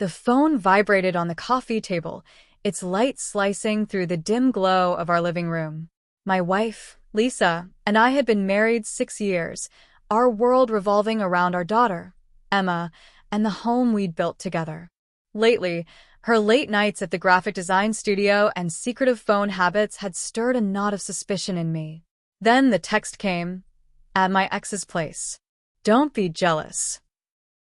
The phone vibrated on the coffee table, its light slicing through the dim glow of our living room. My wife, Lisa, and I had been married 6 years, our world revolving around our daughter, Emma, and the home we'd built together. Lately, her late nights at the graphic design studio and secretive phone habits had stirred a knot of suspicion in me. Then the text came, at my ex's place. Don't be jealous.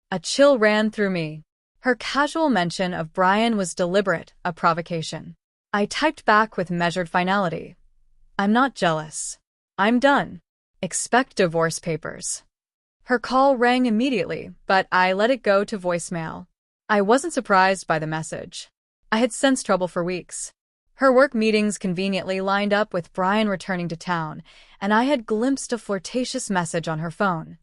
A chill ran through me. Her casual mention of Brian was deliberate, a provocation. I typed back with measured finality. I'm not jealous. I'm done. Expect divorce papers. Her call rang immediately, but I let it go to voicemail. I wasn't surprised by the message. I had sensed trouble for weeks. Her work meetings conveniently lined up with Brian returning to town, and I had glimpsed a flirtatious message on her phone.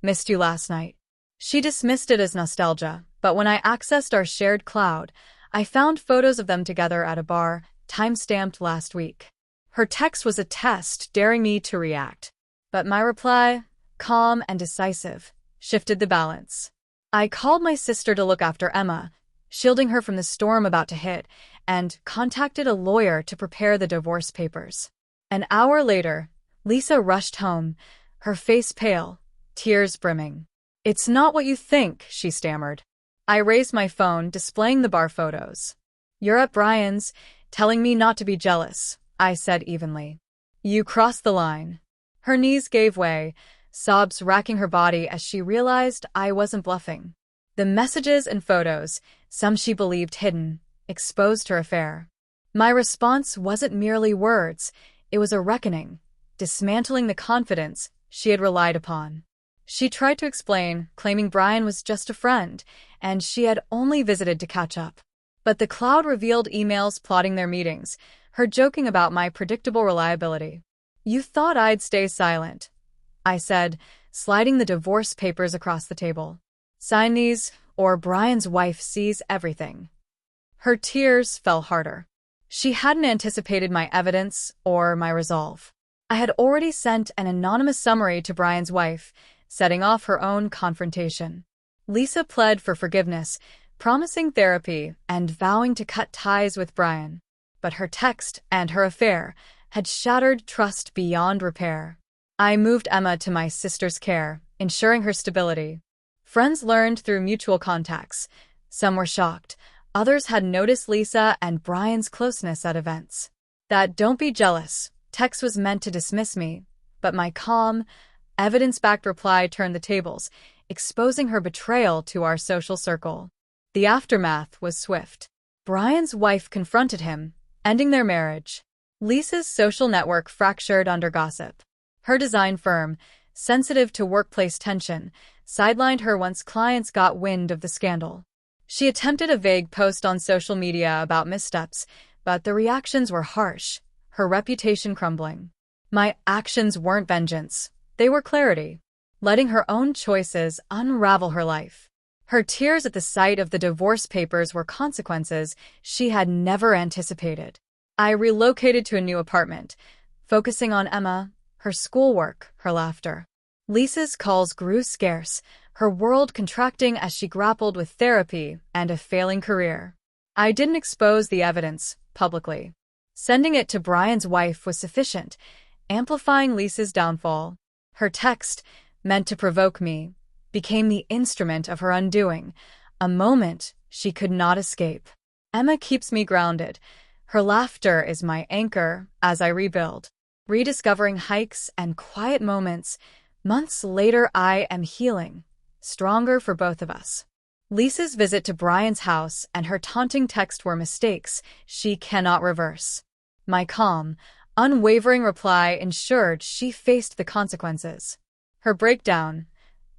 Missed you last night. She dismissed it as nostalgia, but when I accessed our shared cloud, I found photos of them together at a bar, time-stamped last week. Her text was a test, daring me to react. But my reply, calm and decisive, shifted the balance. I called my sister to look after Emma, shielding her from the storm about to hit, and contacted a lawyer to prepare the divorce papers. An hour later, Lisa rushed home, her face pale, tears brimming. It's not what you think, she stammered. I raised my phone, displaying the bar photos. You're at Brian's, telling me not to be jealous, I said evenly. You crossed the line. Her knees gave way, sobs racking her body as she realized I wasn't bluffing. The messages and photos, some she believed hidden, exposed her affair. My response wasn't merely words, it was a reckoning, dismantling the confidence she had relied upon. She tried to explain, claiming Brian was just a friend, and she had only visited to catch up. But the cloud revealed emails plotting their meetings, her joking about my predictable reliability. You thought I'd stay silent, I said, sliding the divorce papers across the table. Sign these, or Brian's wife sees everything. Her tears fell harder. She hadn't anticipated my evidence or my resolve. I had already sent an anonymous summary to Brian's wife, setting off her own confrontation. Lisa pled for forgiveness, promising therapy and vowing to cut ties with Brian. But her text and her affair had shattered trust beyond repair. I moved Emma to my sister's care, ensuring her stability. Friends learned through mutual contacts. Some were shocked. Others had noticed Lisa and Brian's closeness at events. That "don't be jealous" text was meant to dismiss me, but my calm, evidence-backed reply turned the tables, exposing her betrayal to our social circle. The aftermath was swift. Brian's wife confronted him, ending their marriage. Lisa's social network fractured under gossip. Her design firm, sensitive to workplace tension, sidelined her once clients got wind of the scandal. She attempted a vague post on social media about missteps, but the reactions were harsh, her reputation crumbling. My actions weren't vengeance. They were clarity, letting her own choices unravel her life. Her tears at the sight of the divorce papers were consequences she had never anticipated. I relocated to a new apartment, focusing on Emma, her schoolwork, her laughter. Lisa's calls grew scarce, her world contracting as she grappled with therapy and a failing career. I didn't expose the evidence publicly. Sending it to Brian's wife was sufficient, amplifying Lisa's downfall. Her text, meant to provoke me, became the instrument of her undoing, a moment she could not escape. Emma keeps me grounded. Her laughter is my anchor as I rebuild. Rediscovering hikes and quiet moments, months later I am healing, stronger for both of us. Lisa's visit to Brian's house and her taunting text were mistakes she cannot reverse. My calm, unwavering reply ensured she faced the consequences. Her breakdown,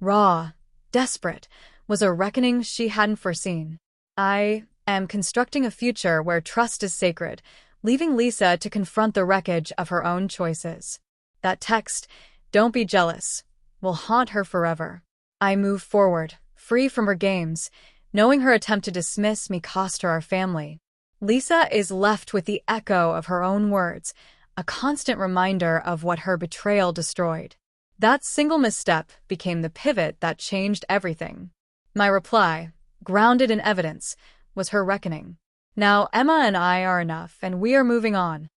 raw, desperate, was a reckoning she hadn't foreseen. I am constructing a future where trust is sacred, leaving Lisa to confront the wreckage of her own choices. That text, "Don't be jealous," will haunt her forever. I move forward, free from her games, knowing her attempt to dismiss me cost her our family. Lisa is left with the echo of her own words, a constant reminder of what her betrayal destroyed. That single misstep became the pivot that changed everything. My reply, grounded in evidence, was her reckoning. Now, Emma and I are enough, and we are moving on.